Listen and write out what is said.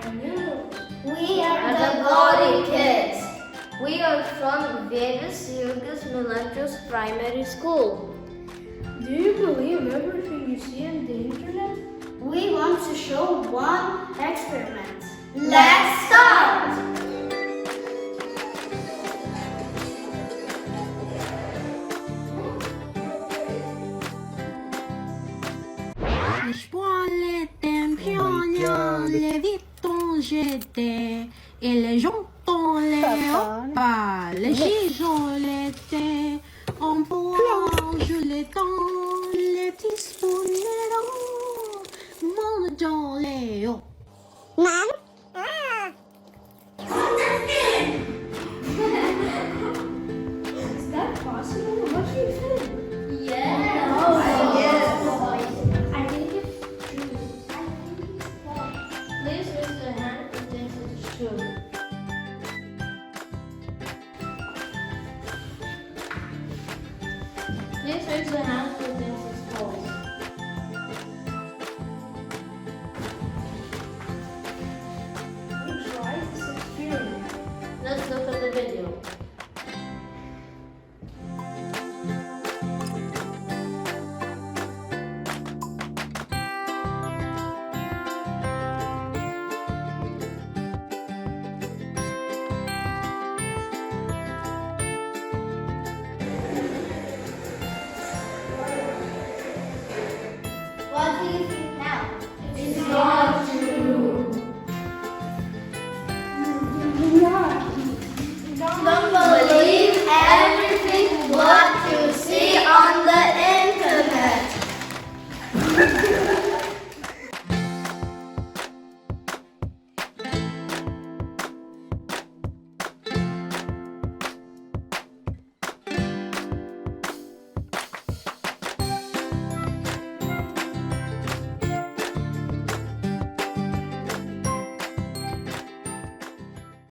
We are the Glory Kids. We are from Vievis Jurgis Milančius Primary School. Do you believe everything you see on the internet? We want to show one experiment. Let's start! Les poils étaient pionnants, les vitons j'étais, et les jantons les pas, les gisons l'étaient, en bois je les dents, les petits spoons les dents, mon dans les hauts. Is that possible? What do you think? Yes. I think it's true. Please raise your hand if this is true. Please raise your hand if this